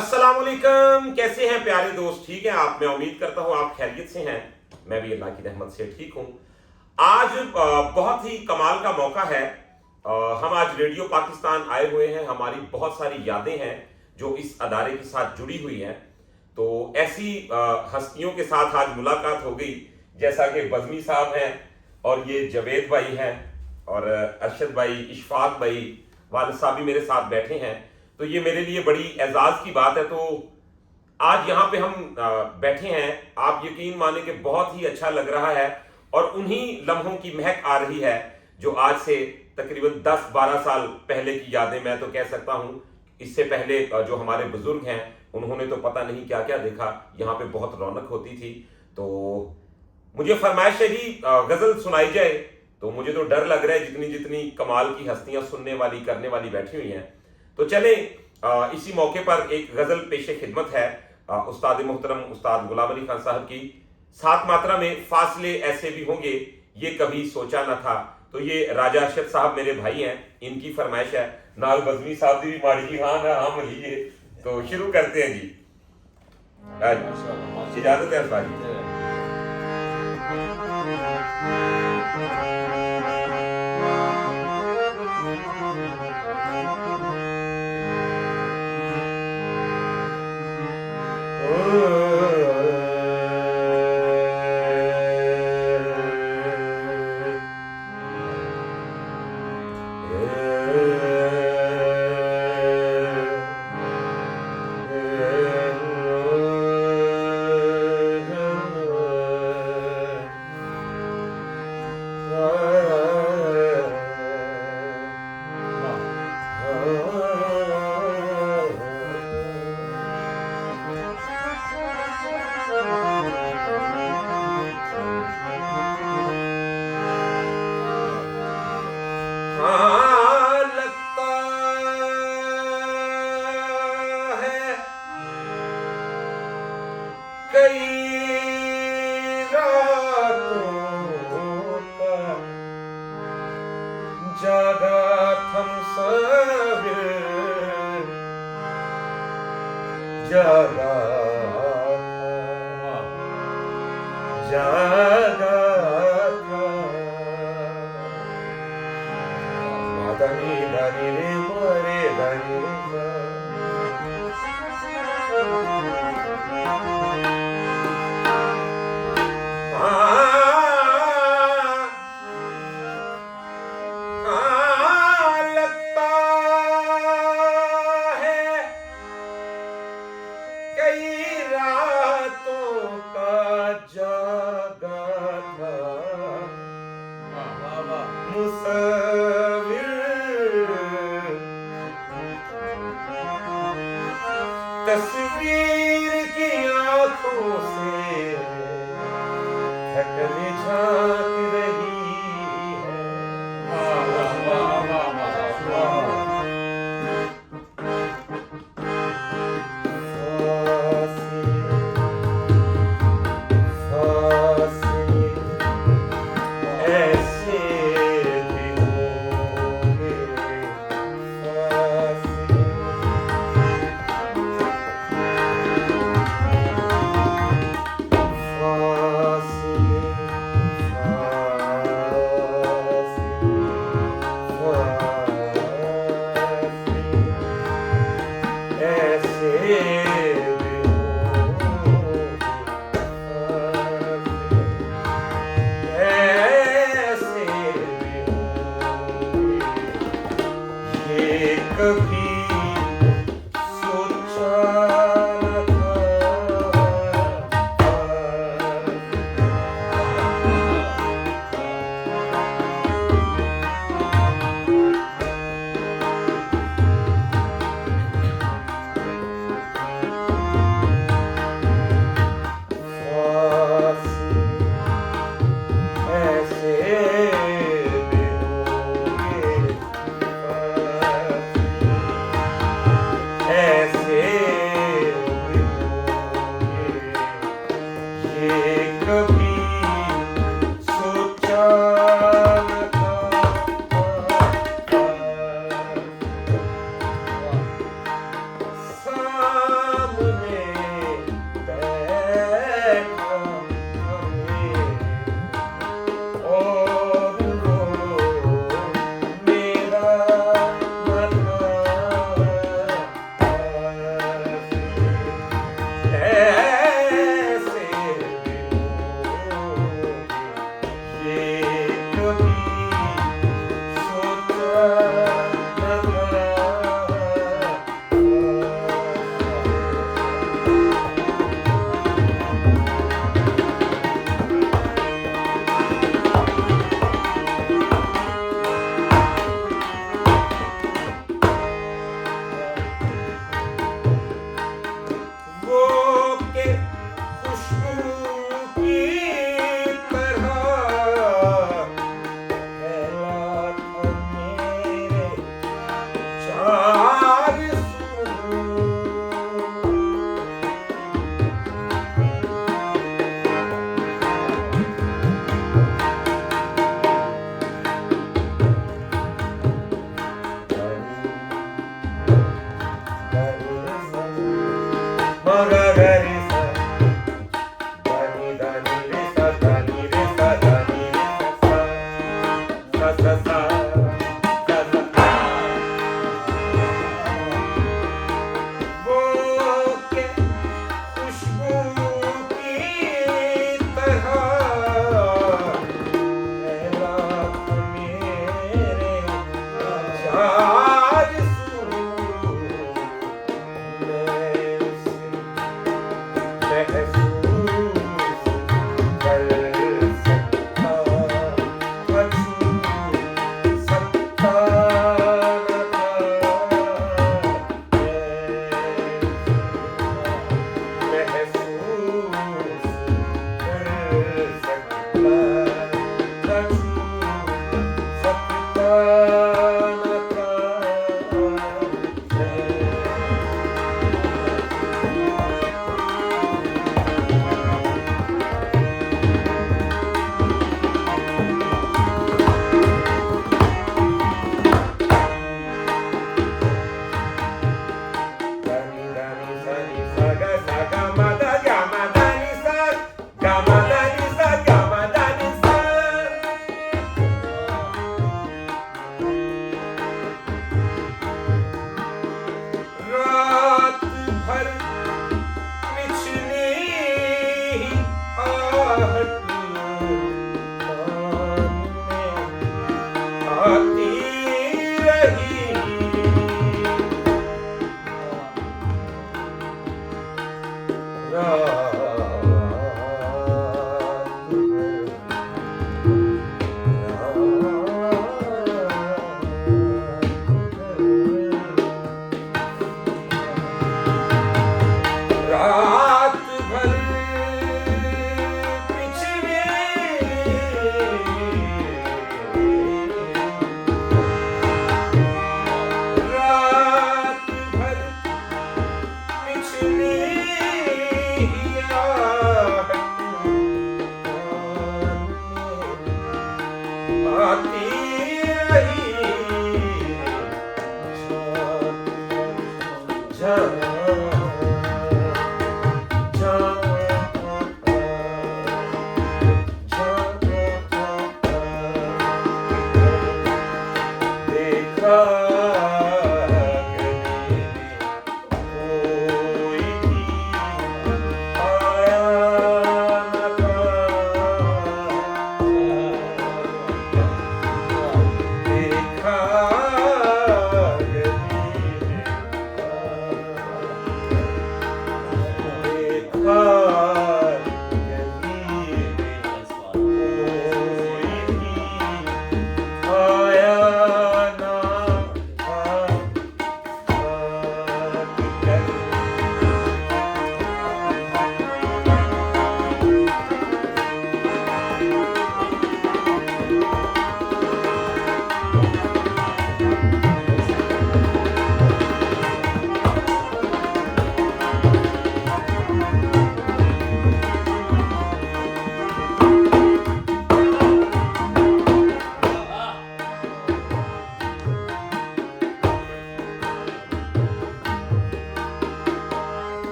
अस्सलामुअलैकुम, कैसे हैं प्यारे दोस्त? ठीक है आप? मैं उम्मीद करता हूं आप खैरियत से हैं। मैं भी अल्लाह की रहमत से ठीक हूं। आज बहुत ही कमाल का मौका है। हम आज रेडियो पाकिस्तान आए हुए हैं। हमारी बहुत सारी यादें हैं जो इस अदारे के साथ जुड़ी हुई हैं। तो ऐसी हस्तियों के साथ आज मुलाकात हो गई, जैसा कि बज़मी साहब हैं और ये जवेद भाई हैं और अरशद भाई, इशफाक भाई, वालिद साहब भी मेरे साथ बैठे हैं। तो ये मेरे लिए बड़ी एजाज की बात है। तो आज यहाँ पे हम बैठे हैं, आप यकीन माने कि बहुत ही अच्छा लग रहा है और उन्हीं लम्हों की महक आ रही है जो आज से तकरीबन 10-12 साल पहले की यादें। मैं तो कह सकता हूँ इससे पहले जो हमारे बुजुर्ग हैं उन्होंने तो पता नहीं क्या क्या देखा। यहाँ पे बहुत रौनक होती थी। तो मुझे फरमाइश है जी गजल सुनाई जाए। तो मुझे तो डर लग रहा है, जितनी जितनी कमाल की हस्तियां सुनने वाली करने वाली बैठी हुई हैं। तो चले इसी मौके पर एक गजल पेशे खिदमत है उस्ताद मोहतरम उस्ताद गुलाम अली खान साहब की। 7 मात्रा में फासले ऐसे भी होंगे ये कभी सोचा न था। तो ये राजा अरशद साहब मेरे भाई हैं, इनकी फरमाइश है। नाल बज़मी साहब दी भी माड़ी जी हाँ ना हाँ मलिए। तो शुरू करते हैं जी। इजाजत है भाई। तस्वीर की आंखों से थकन झांक रही है। ऐसे भी होंगे कभी सोचा न ऐसे भी होंगे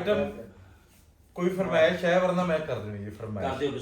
आइटम कोई फरमाइश है, वरना मैं कर दूंगी जी फरमाइश। कर दिओ